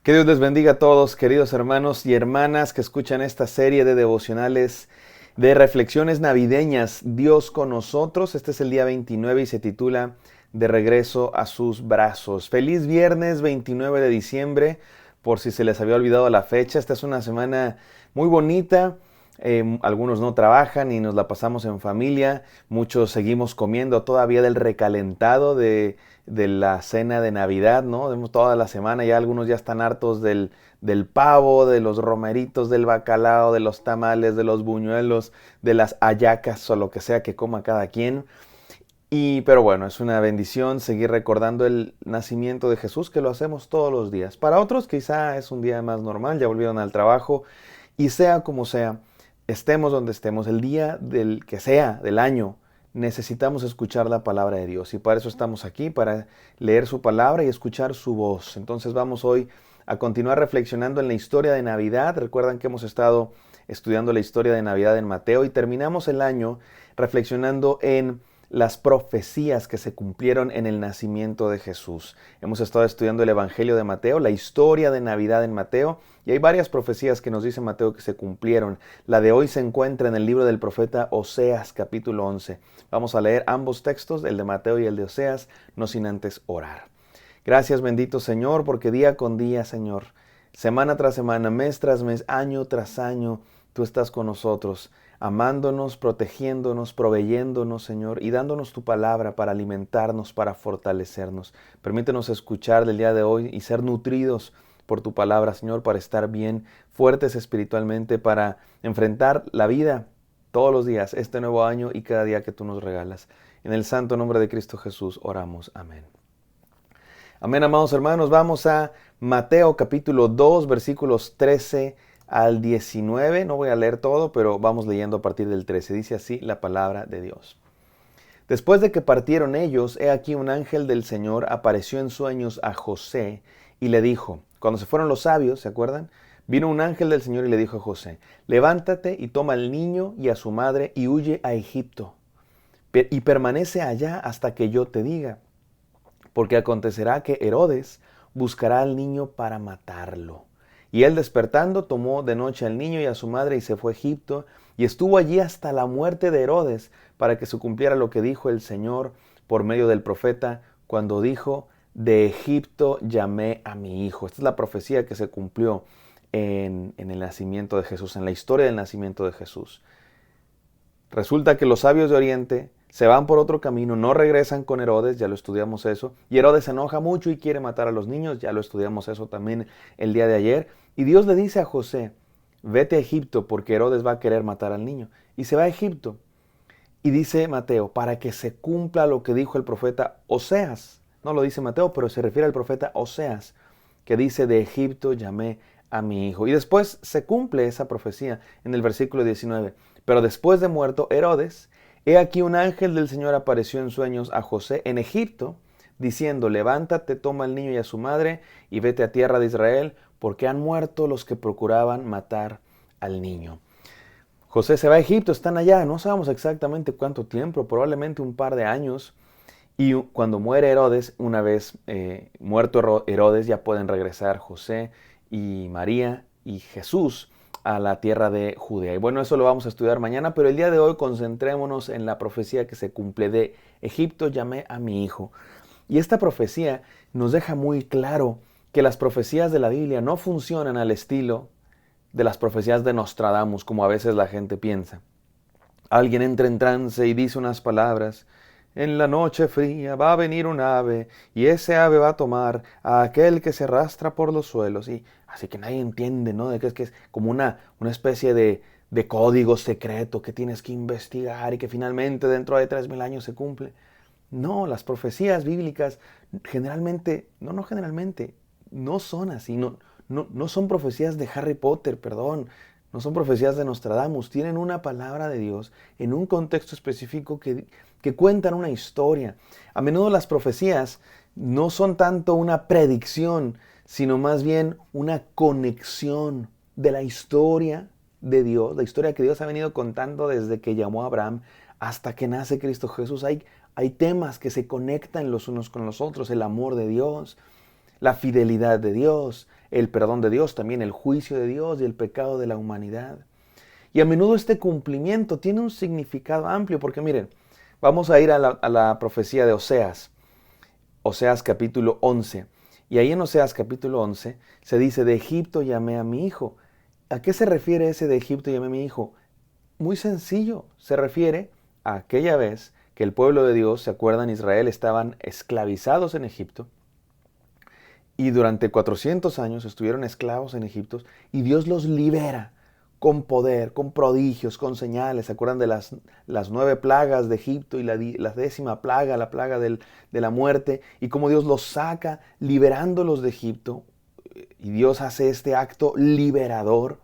Que Dios les bendiga a todos, queridos hermanos y hermanas que escuchan esta serie de devocionales de reflexiones navideñas. Dios con nosotros. Este es el día 29 y se titula De regreso a sus brazos. Feliz viernes 29 de diciembre, por si se les había olvidado la fecha. Esta es una semana muy bonita. Algunos no trabajan y nos la pasamos en familia. Muchos seguimos comiendo todavía del recalentado de la cena de Navidad, ¿no? Vemos toda la semana, ya algunos ya están hartos del pavo, de los romeritos, del bacalao, de los tamales, de los buñuelos, de las hallacas o lo que sea que coma cada quien. Pero bueno, es una bendición seguir recordando el nacimiento de Jesús, que lo hacemos todos los días. Para otros quizá es un día más normal, ya volvieron al trabajo, y sea como sea, estemos donde estemos, el día del que sea, del año, necesitamos escuchar la palabra de Dios. Y para eso estamos aquí, para leer su palabra y escuchar su voz. Entonces vamos hoy a continuar reflexionando en la historia de Navidad. Recuerdan que hemos estado estudiando la historia de Navidad en Mateo y terminamos el año reflexionando en las profecías que se cumplieron en el nacimiento de Jesús. Hemos estado estudiando el Evangelio de Mateo, la historia de Navidad en Mateo, y hay varias profecías que nos dice Mateo que se cumplieron. La de hoy se encuentra en el libro del profeta Oseas, capítulo 11. Vamos a leer ambos textos, el de Mateo y el de Oseas, no sin antes orar. Gracias, bendito Señor, porque día con día, Señor, semana tras semana, mes tras mes, año tras año, tú estás con nosotros, amándonos, protegiéndonos, proveyéndonos, Señor, y dándonos tu palabra para alimentarnos, para fortalecernos. Permítenos escuchar del día de hoy y ser nutridos por tu palabra, Señor, para estar bien, fuertes espiritualmente, para enfrentar la vida todos los días, este nuevo año y cada día que tú nos regalas. En el santo nombre de Cristo Jesús oramos. Amén. Amén, amados hermanos. Vamos a Mateo capítulo 2, versículos 13 al 19. No voy a leer todo, pero vamos leyendo a partir del 13. Dice así la palabra de Dios. Después de que partieron ellos, he aquí un ángel del Señor apareció en sueños a José y le dijo, cuando se fueron los sabios, ¿se acuerdan? Vino un ángel del Señor y le dijo a José, levántate y toma al niño y a su madre y huye a Egipto y permanece allá hasta que yo te diga, porque acontecerá que Herodes buscará al niño para matarlo. Y él despertando tomó de noche al niño y a su madre y se fue a Egipto y estuvo allí hasta la muerte de Herodes para que se cumpliera lo que dijo el Señor por medio del profeta cuando dijo, de Egipto llamé a mi hijo. Esta es la profecía que se cumplió en el nacimiento de Jesús, en la historia del nacimiento de Jesús. Resulta que los sabios de Oriente se van por otro camino, no regresan con Herodes, ya lo estudiamos eso, y Herodes se enoja mucho y quiere matar a los niños, ya lo estudiamos eso también el día de ayer, y Dios le dice a José, vete a Egipto porque Herodes va a querer matar al niño, y se va a Egipto, y dice Mateo, para que se cumpla lo que dijo el profeta Oseas, no lo dice Mateo, pero se refiere al profeta Oseas, que dice, de Egipto llamé a mi hijo, y después se cumple esa profecía en el versículo 19, pero después de muerto Herodes, he aquí un ángel del Señor apareció en sueños a José en Egipto, diciendo, levántate, toma al niño y a su madre, y vete a tierra de Israel, porque han muerto los que procuraban matar al niño. José se va a Egipto, están allá, no sabemos exactamente cuánto tiempo, probablemente un par de años, y cuando muere Herodes, una vez muerto Herodes, ya pueden regresar José y María y Jesús a la tierra de Judea. Y bueno, eso lo vamos a estudiar mañana, pero el día de hoy concentrémonos en la profecía que se cumple de Egipto llamé a mi hijo. Y esta profecía nos deja muy claro que las profecías de la Biblia no funcionan al estilo de las profecías de Nostradamus, como a veces la gente piensa. Alguien entra en trance y dice unas palabras. En la noche fría va a venir un ave y ese ave va a tomar a aquel que se arrastra por los suelos. Y así que nadie entiende, ¿no? De que es como una especie de código secreto que tienes que investigar y que finalmente dentro de 3000 años se cumple. No, las profecías bíblicas generalmente, no generalmente, no son así, no son profecías de Harry Potter, perdón, no son profecías de Nostradamus, tienen una palabra de Dios en un contexto específico que cuentan una historia. A menudo las profecías no son tanto una predicción, sino más bien una conexión de la historia de Dios, la historia que Dios ha venido contando desde que llamó a Abraham hasta que nace Cristo Jesús. Hay temas que se conectan los unos con los otros, el amor de Dios, la fidelidad de Dios, el perdón de Dios, también el juicio de Dios y el pecado de la humanidad. Y a menudo este cumplimiento tiene un significado amplio, porque miren, vamos a ir a la profecía de Oseas, Oseas capítulo 11. Y ahí en Oseas capítulo 11 se dice, de Egipto llamé a mi hijo. ¿A qué se refiere ese de Egipto llamé a mi hijo? Muy sencillo, se refiere a aquella vez que el pueblo de Dios, ¿se acuerdan? Israel estaban esclavizados en Egipto y durante 400 años estuvieron esclavos en Egipto y Dios los libera con poder, con prodigios, con señales. ¿Se acuerdan de las 9 plagas de Egipto y la 10ª plaga, la plaga de la muerte? Y cómo Dios los saca liberándolos de Egipto. Y Dios hace este acto liberador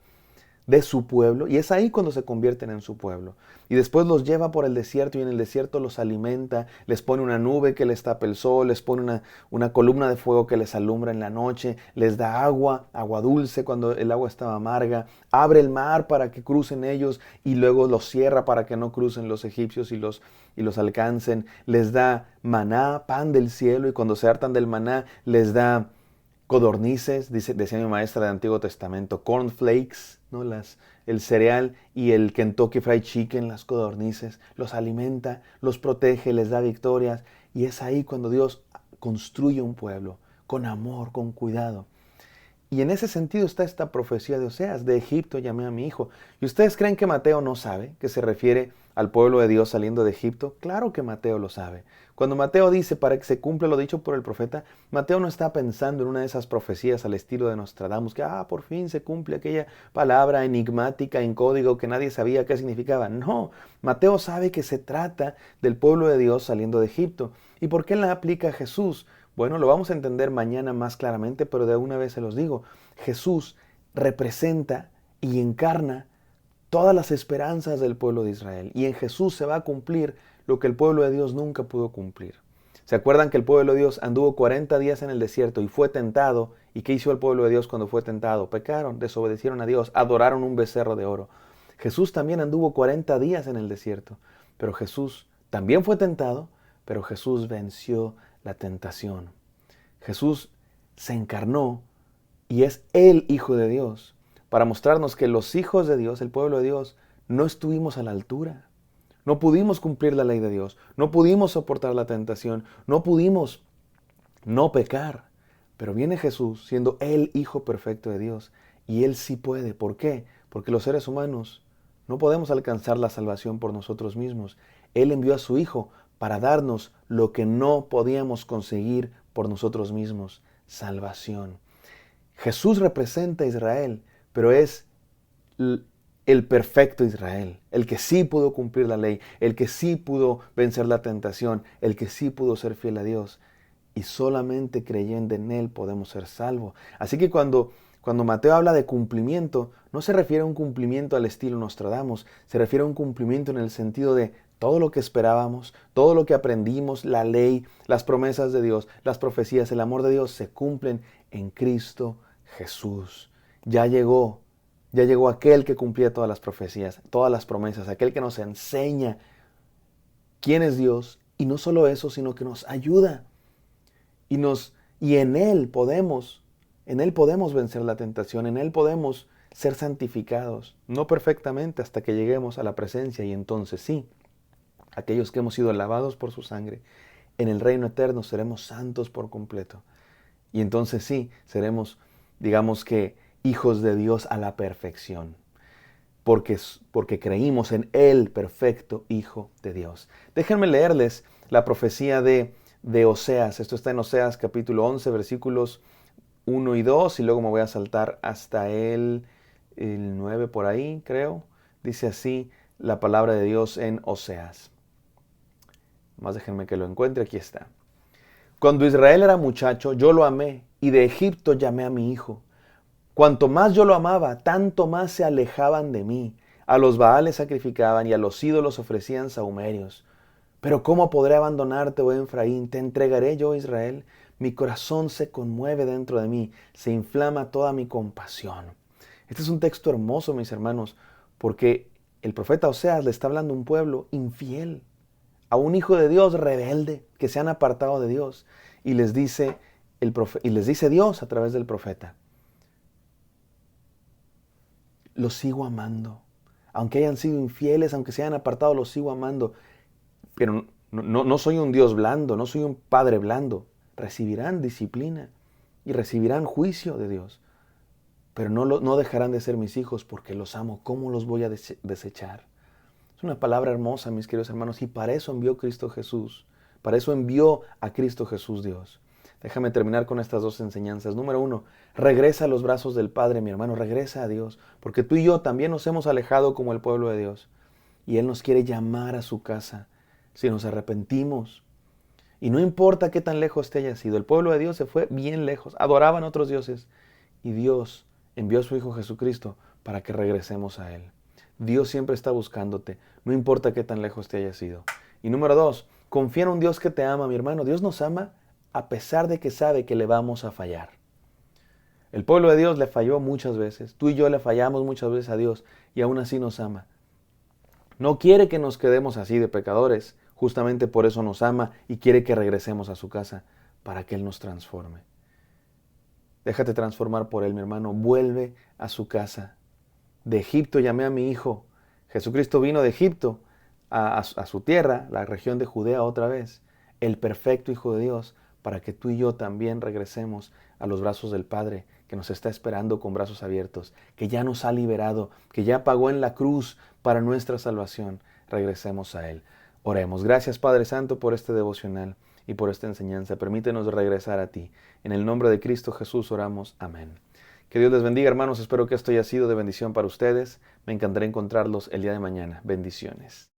de su pueblo, y es ahí cuando se convierten en su pueblo. Y después los lleva por el desierto y en el desierto los alimenta, les pone una nube que les tapa el sol, les pone una columna de fuego que les alumbra en la noche, les da agua dulce cuando el agua estaba amarga, abre el mar para que crucen ellos y luego los cierra para que no crucen los egipcios y los alcancen, les da maná, pan del cielo, y cuando se hartan del maná les da codornices, decía mi maestra del Antiguo Testamento, cornflakes, ¿no? El cereal y el Kentucky Fried Chicken, las codornices, los alimenta, los protege, les da victorias. Y es ahí cuando Dios construye un pueblo, con amor, con cuidado. Y en ese sentido está esta profecía de Oseas, de Egipto llamé a mi hijo. ¿Y ustedes creen que Mateo no sabe que se refiere al pueblo de Dios saliendo de Egipto? Claro que Mateo lo sabe. Cuando Mateo dice para que se cumpla lo dicho por el profeta, Mateo no está pensando en una de esas profecías al estilo de Nostradamus, que por fin se cumple aquella palabra enigmática en código que nadie sabía qué significaba. No, Mateo sabe que se trata del pueblo de Dios saliendo de Egipto. ¿Y por qué la aplica a Jesús? Bueno, lo vamos a entender mañana más claramente, pero de una vez se los digo. Jesús representa y encarna todas las esperanzas del pueblo de Israel. Y en Jesús se va a cumplir lo que el pueblo de Dios nunca pudo cumplir. ¿Se acuerdan que el pueblo de Dios anduvo 40 días en el desierto y fue tentado? ¿Y qué hizo el pueblo de Dios cuando fue tentado? Pecaron, desobedecieron a Dios, adoraron un becerro de oro. Jesús también anduvo 40 días en el desierto, pero Jesús también fue tentado, pero Jesús venció la tentación. Jesús se encarnó y es el Hijo de Dios para mostrarnos que los hijos de Dios, el pueblo de Dios, no estuvimos a la altura. No pudimos cumplir la ley de Dios, no pudimos soportar la tentación, no pudimos no pecar. Pero viene Jesús siendo el Hijo perfecto de Dios y Él sí puede. ¿Por qué? Porque los seres humanos no podemos alcanzar la salvación por nosotros mismos. Él envió a su Hijo para darnos lo que no podíamos conseguir por nosotros mismos, salvación. Jesús representa a Israel, pero es el perfecto Israel, el que sí pudo cumplir la ley, el que sí pudo vencer la tentación, el que sí pudo ser fiel a Dios. Y solamente creyendo en Él podemos ser salvos. Así que cuando Mateo habla de cumplimiento, no se refiere a un cumplimiento al estilo Nostradamus, se refiere a un cumplimiento en el sentido de todo lo que esperábamos, todo lo que aprendimos, la ley, las promesas de Dios, las profecías, el amor de Dios se cumplen en Cristo Jesús. Ya llegó aquel que cumplía todas las profecías, todas las promesas, aquel que nos enseña quién es Dios y no solo eso, sino que nos ayuda y en Él podemos vencer la tentación, en Él podemos ser santificados, no perfectamente hasta que lleguemos a la presencia y entonces sí, aquellos que hemos sido lavados por su sangre, en el reino eterno seremos santos por completo. Y entonces sí, seremos, digamos que, hijos de Dios a la perfección. Porque creímos en el perfecto Hijo de Dios. Déjenme leerles la profecía de Oseas. Esto está en Oseas capítulo 11, versículos 1 y 2. Y luego me voy a saltar hasta el 9 por ahí, creo. Dice así la palabra de Dios en Oseas. Más déjenme que lo encuentre, aquí está. Cuando Israel era muchacho, yo lo amé, y de Egipto llamé a mi hijo. Cuanto más yo lo amaba, tanto más se alejaban de mí. A los Baales sacrificaban y a los ídolos ofrecían sahumerios. Pero ¿cómo podré abandonarte, oh Efraín? Te entregaré yo, Israel. Mi corazón se conmueve dentro de mí, se inflama toda mi compasión. Este es un texto hermoso, mis hermanos, porque el profeta Oseas le está hablando a un pueblo infiel, a un hijo de Dios rebelde, que se han apartado de Dios. Y les dice, y les dice Dios a través del profeta: los sigo amando. Aunque hayan sido infieles, aunque se hayan apartado, los sigo amando. Pero no soy un Dios blando, no soy un Padre blando. Recibirán disciplina y recibirán juicio de Dios. Pero no dejarán de ser mis hijos porque los amo. ¿Cómo los voy a desechar? Es una palabra hermosa, mis queridos hermanos, y para eso envió Cristo Jesús. Para eso envió a Cristo Jesús Dios. Déjame terminar con estas dos enseñanzas. Número 1, regresa a los brazos del Padre, mi hermano, regresa a Dios. Porque tú y yo también nos hemos alejado como el pueblo de Dios. Y Él nos quiere llamar a su casa si nos arrepentimos. Y no importa qué tan lejos te hayas ido, el pueblo de Dios se fue bien lejos, adoraban a otros dioses. Y Dios envió a su Hijo Jesucristo para que regresemos a Él. Dios siempre está buscándote, no importa qué tan lejos te hayas ido. Y número 2, confía en un Dios que te ama, mi hermano. Dios nos ama a pesar de que sabe que le vamos a fallar. El pueblo de Dios le falló muchas veces, tú y yo le fallamos muchas veces a Dios y aún así nos ama. No quiere que nos quedemos así de pecadores, justamente por eso nos ama y quiere que regresemos a su casa para que Él nos transforme. Déjate transformar por Él, mi hermano. Vuelve a su casa. De Egipto llamé a mi hijo. Jesucristo vino de Egipto a su tierra, la región de Judea otra vez. El perfecto Hijo de Dios, para que tú y yo también regresemos a los brazos del Padre, que nos está esperando con brazos abiertos, que ya nos ha liberado, que ya pagó en la cruz para nuestra salvación. Regresemos a Él. Oremos. Gracias, Padre Santo, por este devocional y por esta enseñanza. Permítenos regresar a ti. En el nombre de Cristo Jesús oramos. Amén. Que Dios les bendiga, hermanos. Espero que esto haya sido de bendición para ustedes. Me encantará encontrarlos el día de mañana. Bendiciones.